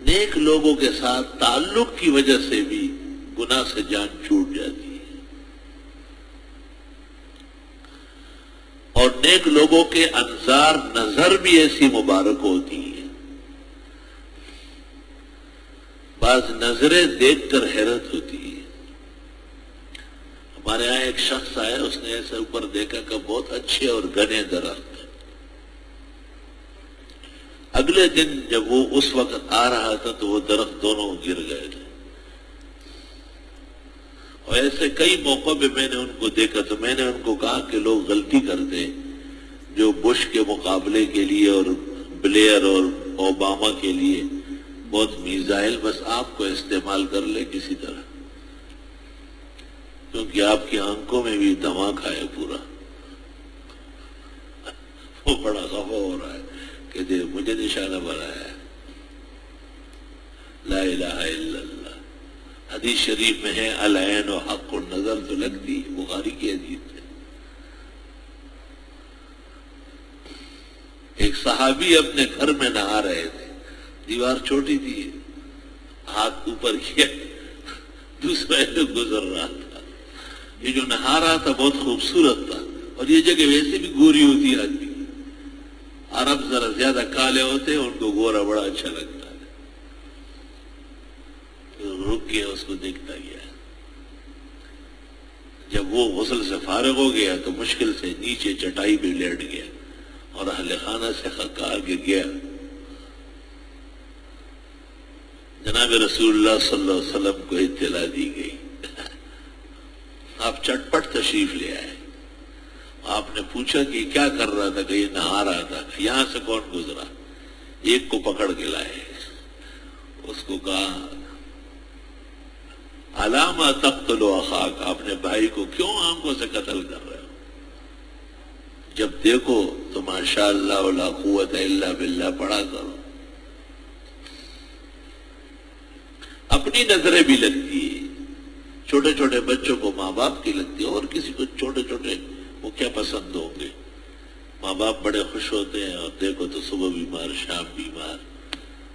نیک لوگوں کے ساتھ تعلق کی وجہ سے بھی گناہ سے جان چھوٹ جاتی ہے، اور نیک لوگوں کے انظار نظر بھی ایسی مبارک ہوتی ہے، بعض نظریں دیکھ کر حیرت ہوتی ہے۔ ہمارے یہاں ایک شخص آیا، اس نے ایسے اوپر دیکھا کہ بہت اچھے اور گھنے درخت ہیں۔ اگلے دن جب وہ اس وقت آ رہا تھا تو وہ درخت دونوں گر گئے تھے، اور ایسے کئی موقع پہ میں نے ان کو دیکھا تو میں نے ان کو کہا کہ لوگ غلطی کرتے ہیں جو بش کے مقابلے کے لیے اور بلیئر اور اوباما کے لیے بہت میزائل بس آپ کو استعمال کر لے کسی طرح، کیونکہ آپ کی آنکھوں میں بھی دھماکہ ہے پورا۔ وہ بڑا خفا ہو رہا ہے کہ دے مجھے نشانہ بنایا ہے۔ لا الہ الا اللہ۔ حدیث شریف میں ہے العین و حق النظر، تو لگتی بخاری کی حدیث ہے۔ ایک صحابی اپنے گھر میں نہا رہے تھے، دیوار چھوٹی تھی، ہاتھ اوپر کیا، دوسرا لوگ گزر رہا تھا۔ یہ جو نہا رہا تھا بہت خوبصورت تھا، اور یہ جگہ ویسے بھی گوری ہوتی ہے آدمی کی، عرب ذرا زیادہ کالے ہوتے ہیں، ان کو گورا بڑا اچھا لگتا ہے۔ تو رک گیا، اس کو دیکھتا گیا۔ جب وہ غسل سے فارغ ہو گیا تو مشکل سے نیچے چٹائی پہ لیٹ گیا اور اہل خانہ سے کہا کہ گیا جناب رسول اللہ صلی اللہ علیہ وسلم کو اطلاع دی گئی، آپ چٹپٹ تشریف لے آئے۔ آپ نے پوچھا کہ کیا کر رہا تھا؟ کہ یہ نہا رہا تھا۔ یہاں سے کون گزرا؟ ایک کو پکڑ کے لائے، اس کو کہا علامہ تقتل اخاک، اپنے بھائی کو کیوں آنکھوں سے قتل کر رہے ہو؟ جب دیکھو تو ماشاء اللہ ولا قوت الا باللہ پڑھا کرو۔ اپنی نظریں بھی لگتی ہے، چھوٹے چھوٹے بچوں کو ماں باپ کی لگتی ہے، اور کسی کو چھوٹے چھوٹے وہ کیا پسند ہوں گے؟ ماں باپ بڑے خوش ہوتے ہیں، اور دیکھو تو صبح بیمار شام بیمار،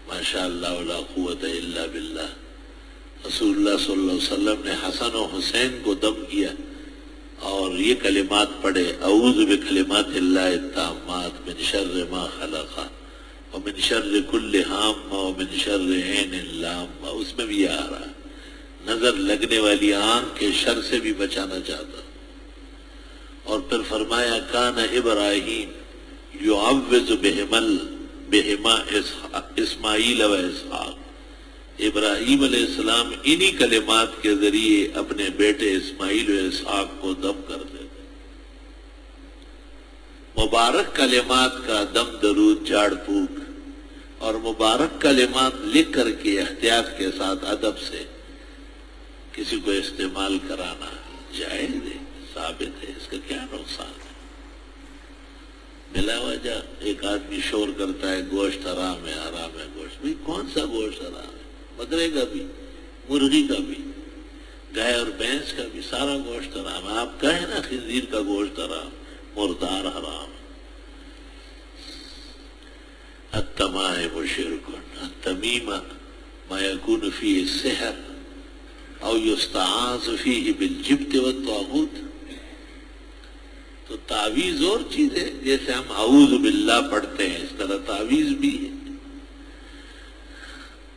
ماشاء اللہ ولا قوت الا باللہ۔ رسول اللہ صلی اللہ علیہ وسلم نے حسن و حسین کو دم کیا اور یہ کلمات پڑھے، اعوذ بکلمات اللہ التامات من شر ما خلق ومن شر کل ہامہ ومن شر عین لامہ۔ اس میں بھی یہ آ رہا ہے، نظر لگنے والی آنکھ کے شر سے بھی بچانا چاہتا۔ اور پھر فرمایا کان ابراہیم یعوذ بہما اسماعیل و اسحاق، ابراہیم علیہ السلام انہی کلمات کے ذریعے اپنے بیٹے اسماعیل و اسحاق کو دم کرتے تھے۔ مبارک کلمات کا دم درود جھاڑ پھونک اور مبارک کلمات لکھ کر کے احتیاط کے ساتھ ادب سے کسی کو استعمال کرانا جائز ہے، ثابت ہے، اس کا کیا نقصان ہے؟ بلا وجہ ایک آدمی شور کرتا ہے گوشت حرام ہے، حرام ہے گوشت۔ بھئی کون سا گوشت حرام ہے؟ بکرے کا بھی، مرغی کا بھی، گائے اور بھینس کا بھی، سارا گوشت حرام ہے۔ آپ کہیں نا خنزیر کا گوشت حرام، مردار حرام۔ التمائم شرک، التمیمہ ما یکون فیہ السحر او یستعاذ فیہ بالجبت والطاغوت۔ تو تعویذ اور چیز ہے، جیسے ہم اعوذ باللہ پڑھتے ہیں اس طرح تعویذ بھی ہے،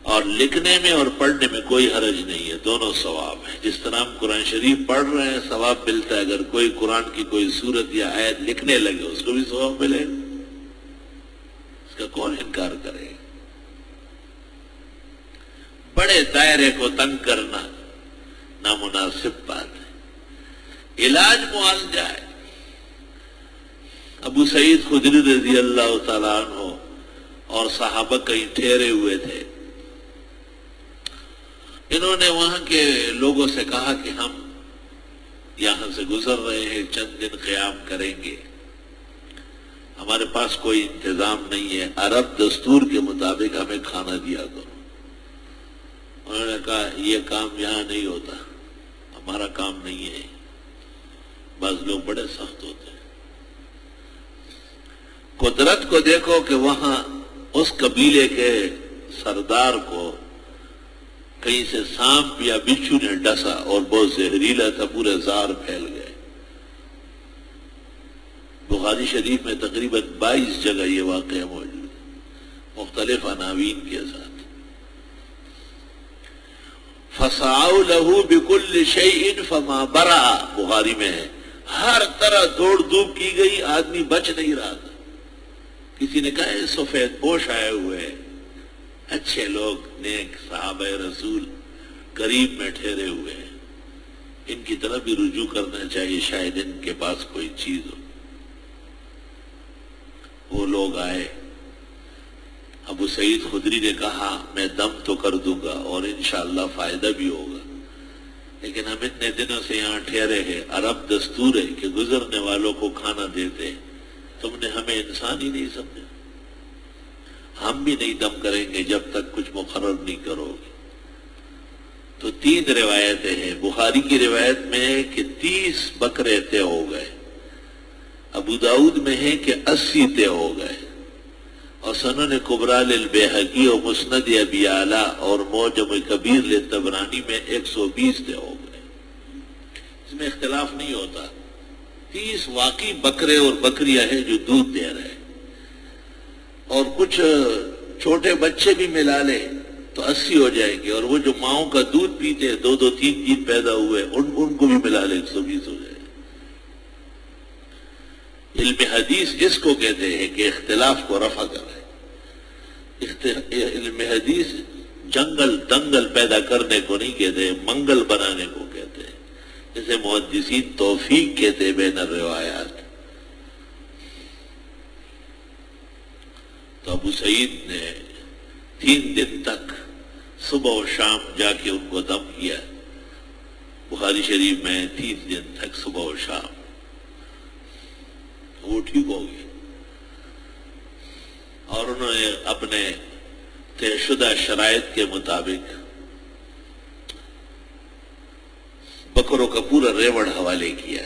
اور لکھنے میں اور پڑھنے میں کوئی حرج نہیں ہے، دونوں ثواب ہے۔ جس طرح ہم قرآن شریف پڑھ رہے ہیں ثواب ملتا ہے، اگر کوئی قرآن کی کوئی سورت یا آیت لکھنے لگے اس کو بھی ثواب ملے گا، اس کا کون انکار کرے؟ بڑے دائرے کو تنگ کرنا نامناسب بات ہے، علاج معالجہ ہے۔ ابو سعید خدری رضی اللہ تعالیٰ عنہ اور صحابہ کہیں ٹھہرے ہوئے تھے، انہوں نے وہاں کے لوگوں سے کہا کہ ہم یہاں سے گزر رہے ہیں، چند دن قیام کریں گے، ہمارے پاس کوئی انتظام نہیں ہے، عرب دستور کے مطابق ہمیں کھانا دیا کرو۔ انہوں نے کہا یہ کام یہاں نہیں ہوتا، ہمارا کام نہیں ہے۔ بعض لوگ بڑے سخت ہوتے ہیں۔ قدرت کو دیکھو کہ وہاں اس قبیلے کے سردار کو کہیں سے سانپ یا بچھو نے ڈسا اور بہت زہریلا تھا، پورے زار پھیل گئے۔ بخاری شریف میں تقریباً 22 جگہ یہ واقعہ موجود ہے، مختلف عناوین کے ساتھ۔ فَسَعَوْا لَهُ بِكُلِّ شَيْءٍ فَمَا بَرَعَ، بخاری میں ہے، ہر طرح دوڑ دھوپ کی گئی، آدمی بچ نہیں رہا تھا۔ کسی نے کہا ہے سفید پوش آئے ہوئے اچھے لوگ، نیک صحابہ رسول قریب میں ٹھہرے ہوئے ہیں، ان کی طرف بھی رجوع کرنا چاہیے، شاید ان کے پاس کوئی چیز ہو۔ وہ لوگ آئے، ابو سعید خدری نے کہا میں دم تو کر دوں گا اور انشاءاللہ فائدہ بھی ہوگا، لیکن ہم اتنے دنوں سے یہاں ٹھہرے ہیں، عرب دستور ہے کہ گزرنے والوں کو کھانا دیتے، تم نے ہمیں انسان ہی نہیں سمجھا، ہم بھی نہیں دم کریں گے جب تک کچھ مقرر نہیں کرو گے۔ تو 3 روایتیں ہیں۔ بخاری کی روایت میں ہے کہ 30 بکرے طے ہو گئے، ابو داؤد میں ہے کہ 80 طے ہو گئے، اور سنن کبریٰ للبیہقی اور مسند ابی اعلی اور معجم کبیر للطبرانی میں 120 طے ہو گئے۔ اس میں اختلاف نہیں ہوتا، 30 واقعی بکرے اور بکریاں ہیں جو دودھ دے رہے ہیں، اور کچھ چھوٹے بچے بھی ملا لے تو 80 ہو جائیں گے، اور وہ جو ماؤں کا دودھ پیتے 2-2 3 پیدا ہوئے ان کو بھی ملا لے 120 ہو جائے۔ علم حدیث اس کو کہتے ہیں کہ اختلاف کو رفع کرے۔ علم حدیث جنگل دنگل پیدا کرنے کو نہیں کہتے، منگل بنانے کو کہتے ہیں، جیسے محدثین توفیق کہتے ہیں بین الروایات۔ تو ابو سعید نے 3 دن تک صبح و شام جا کے ان کو دم کیا، بخاری شریف میں 3 دن تک صبح و شام، وہ ٹھیک ہو گئی، اور انہوں نے اپنے طے شدہ شرائط کے مطابق بکروں کا پورا ریوڑ حوالے کیا۔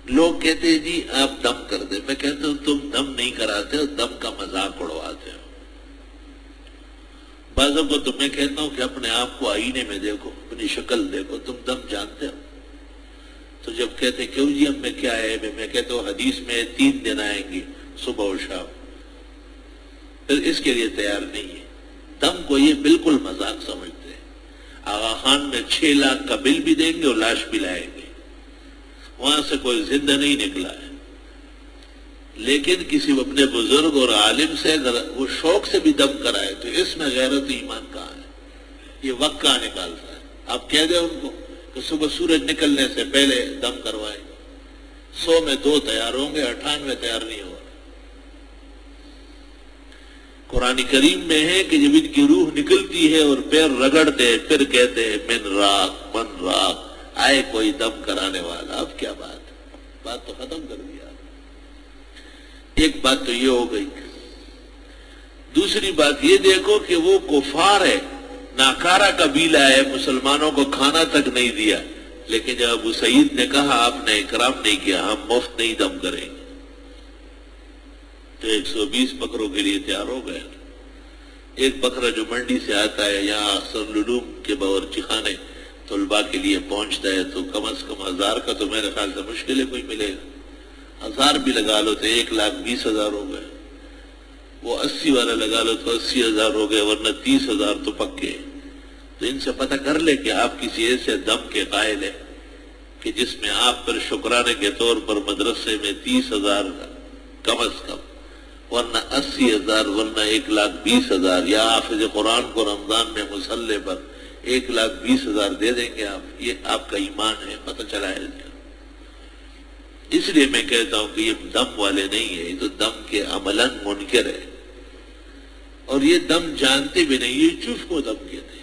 لوگ کہتے ہیں جی آپ دم کر دیں، میں کہتا ہوں تم دم نہیں کراتے ہو، دم کا مذاق اڑواتے ہو۔ بعضوں کو تو میں کہتا ہوں کہ اپنے آپ کو آئینے میں دیکھو، اپنی شکل دیکھو، تم دم جانتے ہو؟ تو جب کہتے کیوں جی ہم میں کیا ہے، میں کہتا ہوں حدیث میں 3 دن آئیں گی صبح و شام، پھر اس کے لیے تیار نہیں ہے۔ دم کو یہ بالکل مذاق سمجھتے ہیں۔ آغا خان میں 6 لاکھ کا بل بھی دیں گے اور لاش بھی لائیں گے، وہاں سے کوئی زندہ نہیں نکلا ہے، لیکن کسی اپنے بزرگ اور عالم سے اگر وہ شوق سے بھی دم کرائے تو اس میں غیرت ایمان کہاں ہے؟ یہ وقت کہاں نکالتا ہے؟ آپ کہہ دیں ان کو کہ صبح سورج نکلنے سے پہلے دم کروائیں، 100 میں 2 تیار ہوں گے، 98 تیار نہیں ہوا۔ قرآن کریم میں ہے کہ جب ان کی روح نکلتی ہے اور پیر رگڑتے پھر کہتے ہیں من راق من راق، آئے کوئی دم کرانے والا۔ اب کیا بات ہے؟ بات تو ختم کر دیا۔ ایک بات تو یہ ہو گئی، دوسری بات یہ دیکھو کہ وہ کفار ہے، ناکارہ قبیلہ ہے، مسلمانوں کو کھانا تک نہیں دیا، لیکن جب ابو سعید نے کہا آپ نے اکرام نہیں کیا، ہم مفت نہیں دم کریں گے، تو 120 بکروں کے لیے تیار ہو گئے۔ ایک بکرا جو منڈی سے آتا ہے یہاں اکثر العلوم کے باورچی خانے طلباء کے لیے پہنچتا ہے تو کم از کم 1000 کا تو میرے خیال سے مشکل ہے کوئی ملے گا، 1000 بھی لگا لو تو 1,20,000 ہو گئے، وہ 80 والا لگا لو تو 80,000 ہو گئے، ورنہ 30,000 تو پکے۔ تو ان سے پتہ کر لے کہ آپ کسی ایسے دم کے قائل ہیں کہ جس میں آپ پر شکرانے کے طور پر مدرسے میں 30,000 کم از کم، ورنہ 80,000 ورنہ 1,20,000، یا حافظ قرآن کو رمضان میں مصلے پر 1,20,000 دے دیں گے آپ، یہ آپ کا ایمان ہے، پتہ چلا ہے۔ اس لیے میں کہتا ہوں کہ یہ دم والے نہیں ہیں، یہ تو دم کے عملاً منکر ہے، اور یہ دم جانتے بھی نہیں، یہ چوف کو دم کہتے ہیں۔